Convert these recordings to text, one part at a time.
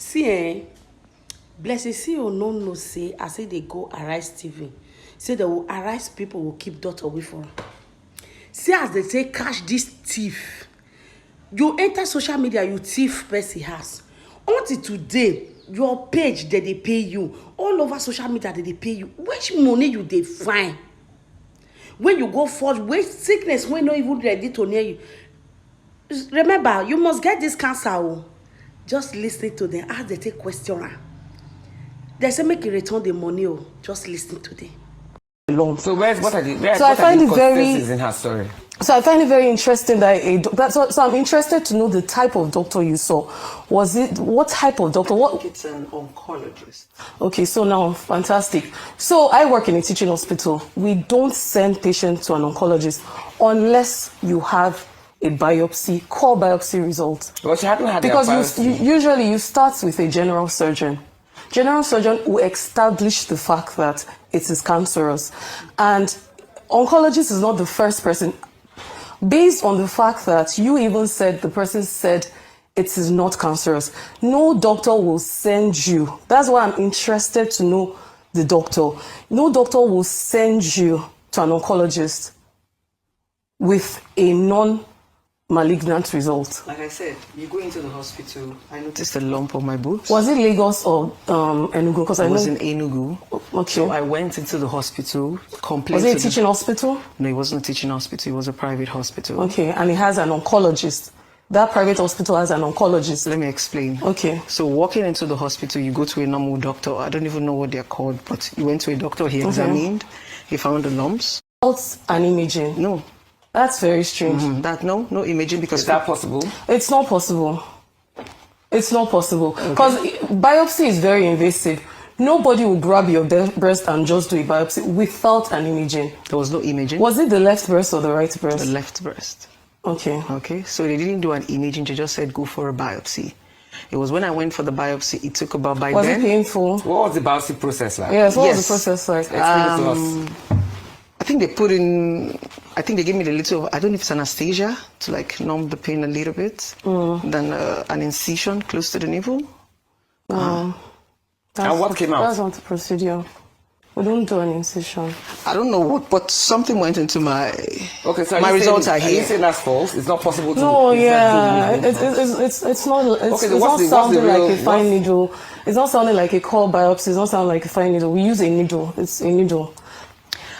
See, Blessing CEO no know say I say they go Arise TV. Say they will Arise people will keep dot away from. See as they say catch this thief. You enter social media, you thief person has. Until today, your page they pay you. All over social media they pay you. Which money you they find? When you go forge, which sickness when not even ready to near you. Remember, you must get this cancer. Just listen to them as they take question. They say make you return the money. Just listen to them. So what are the consistencies in her story? So I find it very interesting that so I'm interested to know the type of doctor you saw. Was it what type of doctor? I think it's an oncologist. Okay, so now fantastic. So I work in a teaching hospital. We don't send patients to an oncologist unless you have a biopsy, core biopsy result. Well, she hadn't had because usually you start with a general surgeon. General surgeon will establish the fact that it is cancerous, and oncologist is not the first person. Based on the fact that you even said the person said it is not cancerous, no doctor will send you. That's why I'm interested to know the doctor. No doctor will send you to an oncologist with a non-malignant result. Like I said, you go into the hospital, I noticed a lump on my boobs. Was it Lagos or Enugu? Because I was in Enugu. Okay. So I went into the hospital. Was it a teaching hospital? No, it wasn't a teaching hospital. It was a private hospital. Okay, and it has an oncologist. That private hospital has an oncologist. Let me explain. Okay. So walking into the hospital, you go to a normal doctor. I don't even know what they're called, but you went to a doctor, he examined, he found the lumps. And imaging? No. That's very strange. No imaging because... Is that possible? It's not possible. It's not possible. Because biopsy is very invasive. Nobody will grab your breast and just do a biopsy without an imaging. There was no imaging. Was it the left breast or the right breast? The left breast. Okay. Okay, so they didn't do an imaging, they just said go for a biopsy. It was when I went for the biopsy, it took about by was then... Was it painful? What was the biopsy process like? Yes, what was the process like? Explain it to us. I think they put in, I think they gave me the little, I don't know if it's anesthesia to like numb the pain a little bit. Then an incision close to the nipple. And what came out? That's not the procedure. We don't do an incision. I don't know what, but something went into my... Okay, so my results are here. Are you saying that's false? It's not possible to... No, yeah, it's not. It's not sounding like a fine needle. It's not sounding like a core biopsy. It's not sounding like a fine needle. We use a needle. It's a needle.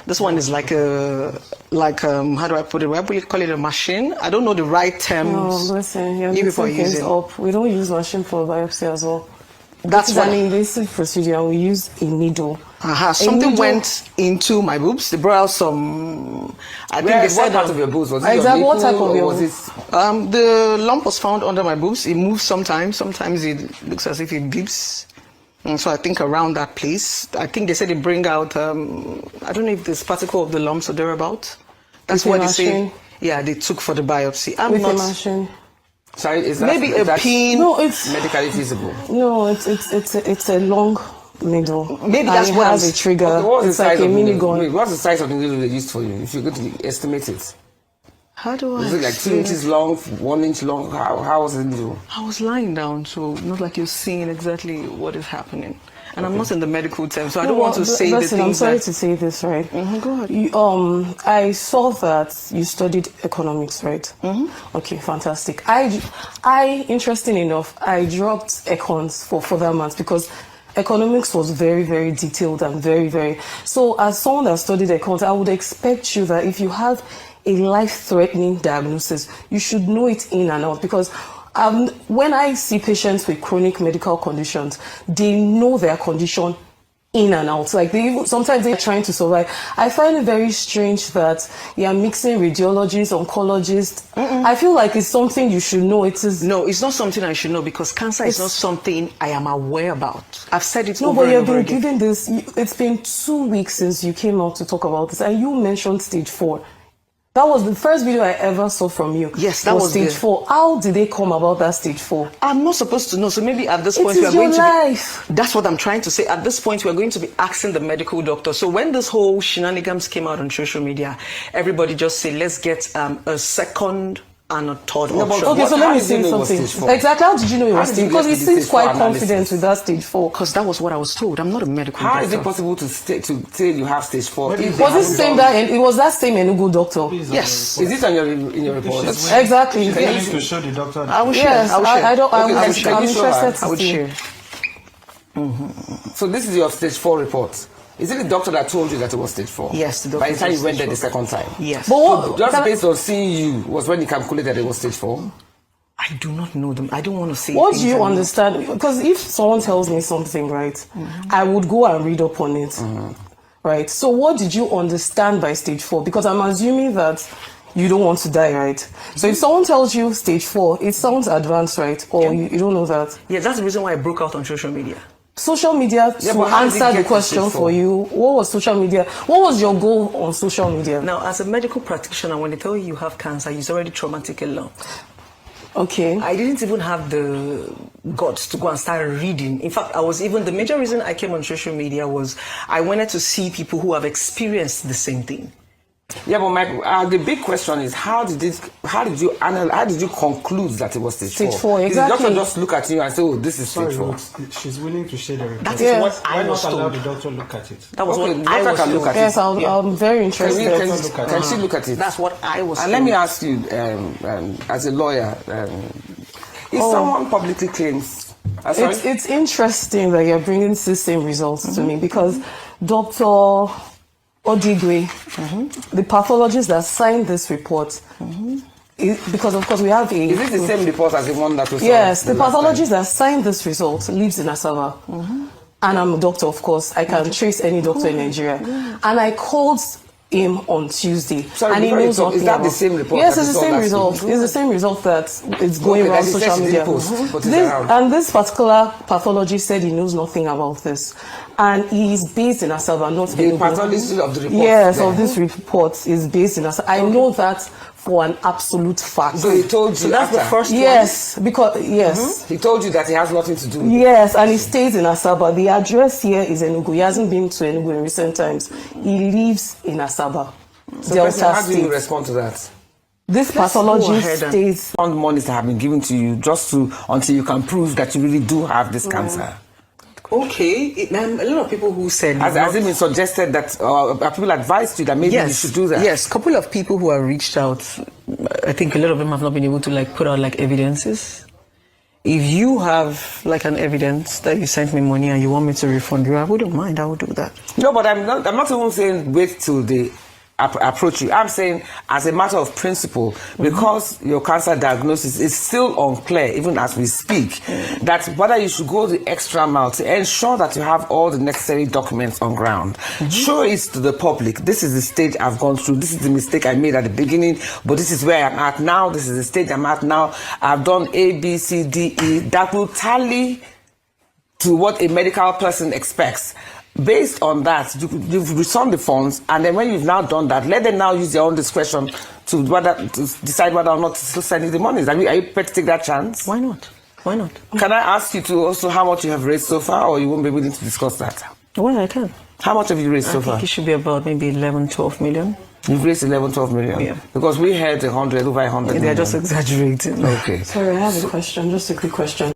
This one is like a, how do I put it? Why would you call it a machine? I don't know the right terms. No, listen, you're mixing things up. We don't use machine for biopsy as well. That's an invasive procedure. We use a needle. Something went into my boobs. They brought out some. I think they said what part of your boobs was it? Exactly. What type of your? Was it? The lump was found under my boobs. It moves sometimes. Sometimes it looks as if it beeps. And so I think around that place, I think they said they bring out. I don't know if this particle of the lumps or thereabout. That's what they say. Yeah, they took for the biopsy. With a machine. Sorry, is that maybe a pin? No, it's medically feasible. No, it's a long needle. Maybe that's what has a trigger. Okay, it's like a mini gun. What's the size of the needle they used for you? If you're going to estimate it. How do I? Is it like 2 inches long, 1 inch long? How was the needle? I was lying down, so not like you're seeing exactly what is happening. And I'm not in the medical term, so I don't want to say the things. I'm sorry to say this, right? Go ahead. I saw that you studied economics, right? Okay, fantastic. Interesting enough, I dropped econs for further maths because economics was very, very detailed and very, very. So as someone that studied econs, I would expect you that if you have a life-threatening diagnosis, you should know it in and out because when I see patients with chronic medical conditions, they know their condition in and out. Like sometimes they're trying to survive. I find it very strange that you're mixing radiologists, oncologists. I feel like it's something you should know. No, it's not something I should know because cancer is not something I am aware about. I've said it over and over again. Given this, it's been 2 weeks since you came out to talk about this, and you mentioned stage 4. That was the first video I ever saw from you. Yes, that was stage 4. How did they come about that stage 4? I'm not supposed to know. So maybe at this point we are going to be, that's what I'm trying to say. At this point we are going to be asking the medical doctor. So when this whole shenanigans came out on social media, everybody just said, let's get a second and a third No, but option. Okay, so How let me did you say know it was something. stage 4? Exactly. How did you know it How was did stage? you Because get he to the seems stage 4 quite analysis? confident with that stage 4. Because that was what I was told. I'm not a medical How is doctor. it possible to say you have stage 4? If Was it same that it was that same Enugu doctor? Yes. Is it on in your report? Exactly. You need to show the doctor. I will share. Yes, I will share. I don't. Okay, I'm can you show her? interested I to would see. share. So this is your stage 4 report. Is it the doctor that told you that it was stage 4? Yes, the doctor By the time said you went stage there the second time? Yes. But what? Just can I- based on seeing you was when you calculated it was stage 4? I do not know them. I don't want to say. What things do you I'm not- understand? Because if someone tells me something, right, I would go and read up on it, right? So what did you understand by stage 4? Because I'm assuming that you don't want to die, right? So if someone tells you stage 4, it sounds advanced, right? Or you don't know that. Yeah, that's the reason why I broke out on social media. Social media Yeah, to but how did it answer get the to question stage for 4? you. What was social media? What was your goal on social media? Now, as a medical practitioner, when they tell you have cancer, it's already traumatic alone. Okay. I didn't even have the guts to go and start reading. In fact, the major reason I came on social media was I wanted to see people who have experienced the same thing. Yeah, but the big question is how did you conclude that it was stage 4? Stage 4, Did exactly. the doctor just look at you and say, oh, this is stage 4? She's willing to share the report. That Yeah. is what Why I was not allow told. the doctor to look at it? That was Okay, what the I doctor was can told. look at Yes, it. I'm very Can, interested. can she look at it? That's what I was And told. let me ask you, as a lawyer, if someone publicly claims, sorry? It's interesting that you're bringing the same results to me because Dr. Odigwe, the pathologist that signed this report, because of course we have a... Is it the same report as the one that was Yes, the last time? pathologist that signed this result lives in Asaba. And I'm a doctor, of course. I can trace any doctor in Nigeria. And I called him on Tuesday. Sorry, and he before you knows talk, nothing is that the about- same report Yes, that it's you the saw same last result. week? It's the same result that is going Okay, around that he said social she media. didn't post, but it's This, around. and this particular pathologist said he knows nothing about this. And he is based in Asaba, not The Enugu. pathologist of the report. Yes, there. of this report is based in Asaba. I know that for an absolute fact. So he told you So that's the after. first one. Yes, because yes. He told you that he has nothing to do with it. Yes, and he stays in Asaba. The address here is Enugu. He hasn't been to Enugu in recent times. He lives in Asaba, So Delta person, how do you State. respond to that? This go pathologist ahead and- stays. Found monies that have been given to you just until you can prove that you really do have this cancer. Okay, a lot of people who said... Has it been suggested that people advised you that maybe you should do that? Yes, a couple of people who have reached out, I think a lot of them have not been able to put out evidences. If you have an evidence that you sent me money and you want me to refund you, I wouldn't mind. I would do that. No, but I'm not even saying wait till they approach you. I'm saying as a matter of principle, because your cancer diagnosis is still unclear, even as we speak, that whether you should go the extra mile to ensure that you have all the necessary documents on ground. Show it to the public. This is the stage I've gone through. This is the mistake I made at the beginning, but this is where I'm at now. This is the stage I'm at now. I've done A, B, C, D, E. That will tally to what a medical person expects. Based on that, you've returned the funds, and then when you've now done that, let them now use their own discretion to decide whether or not to still send you the money. Are you prepared to take that chance? Why not? Why not? Can I ask you to also how much you have raised so far, or you won't be willing to discuss that? Well, I can. How much have you raised so I far? think it should be about maybe 11, 12 million. You've raised 11, 12 million? Yeah. Because we had over 100 They're million. just exaggerating. Okay. Sorry, I have a question, just a quick question.